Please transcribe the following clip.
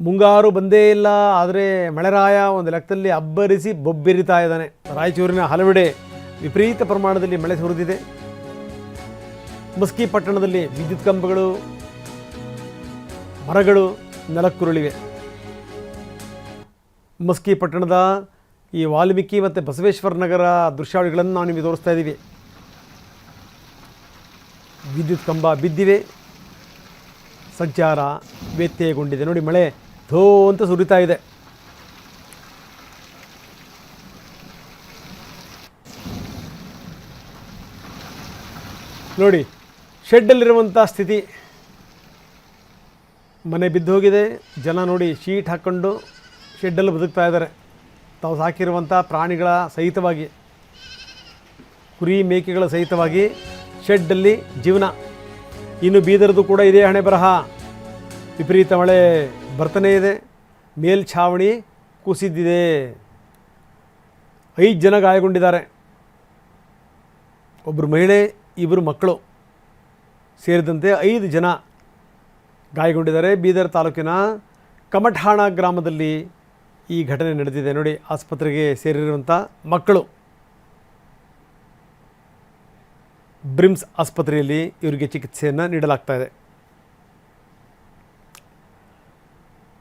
ಮುಂಗಾರು ಬಂದೇ ಇಲ್ಲ, ಆದರೆ ಮಳೆರಾಯ ಒಂದು ಲೆಕ್ಕದಲ್ಲಿ ಅಬ್ಬರಿಸಿ ಬೊಬ್ಬೆರಿತಾ ಇದ್ದಾನೆ. ರಾಯಚೂರಿನ ಹಲವೆಡೆ ವಿಪರೀತ ಪ್ರಮಾಣದಲ್ಲಿ ಮಳೆ ಸುರಿದಿದೆ. ಮಸ್ಕಿ ಪಟ್ಟಣದಲ್ಲಿ ವಿದ್ಯುತ್ ಕಂಬಗಳು, ಮರಗಳು ನೆಲಕ್ಕುರುಳಿವೆ. ಮಸ್ಕಿ ಪಟ್ಟಣದ ಈ ವಾಲ್ಮೀಕಿ ಮತ್ತು ಬಸವೇಶ್ವರ ನಗರ ದೃಶ್ಯಾವಳಿಗಳನ್ನು ನಾವು ನಿಮಗೆ ತೋರಿಸ್ತಾ ಇದ್ದೀವಿ. ವಿದ್ಯುತ್ ಕಂಬ ಬಿದ್ದಿವೆ, ಸಂಚಾರ ವ್ಯತ್ಯಯಗೊಂಡಿದೆ. ನೋಡಿ, ಮಳೆ ಧೋ ಅಂತ ಸುರಿತಾ ಇದೆ. ನೋಡಿ, ಶೆಡ್ಡಲ್ಲಿರುವಂಥ ಸ್ಥಿತಿ. ಮನೆ ಬಿದ್ದು ಹೋಗಿದೆ. ಜನ ನೋಡಿ ಶೀಟ್ ಹಾಕ್ಕೊಂಡು ಶೆಡ್ಡಲ್ಲಿ ಬದುಕ್ತಾ ಇದ್ದಾರೆ. ತಾವು ಸಾಕಿರುವಂಥ ಪ್ರಾಣಿಗಳ ಸಹಿತವಾಗಿ, ಕುರಿ ಮೇಕೆಗಳ ಸಹಿತವಾಗಿ ಶೆಡ್ಡಲ್ಲಿ ಜೀವನ. ಇನ್ನು ಬೀದರ್ದು ಕೂಡ ಇದೇ ಹಣೆ ಬರಹ. ವಿಪರೀತ ಮಳೆ ಬರ್ತಾನೇ ಇದೆ. ಮೇಲ್ಛಾವಣಿ ಕುಸಿದಿದೆ. 5 ಜನ ಗಾಯಗೊಂಡಿದ್ದಾರೆ. ಒಬ್ಬರು ಮಹಿಳೆ, 2 ಮಕ್ಕಳು ಸೇರಿದಂತೆ 5 ಜನ ಗಾಯಗೊಂಡಿದ್ದಾರೆ. ಬೀದರ್ ತಾಲೂಕಿನ ಕಮಠಾಣ ಗ್ರಾಮದಲ್ಲಿ ಈ ಘಟನೆ ನಡೆದಿದೆ. ನೋಡಿ, ಆಸ್ಪತ್ರೆಗೆ ಸೇರಿರುವಂಥ ಮಕ್ಕಳು. ಬ್ರಿಮ್ಸ್ ಆಸ್ಪತ್ರೆಯಲ್ಲಿ ಇವರಿಗೆ ಚಿಕಿತ್ಸೆಯನ್ನು ನೀಡಲಾಗ್ತಾ ಇದೆ.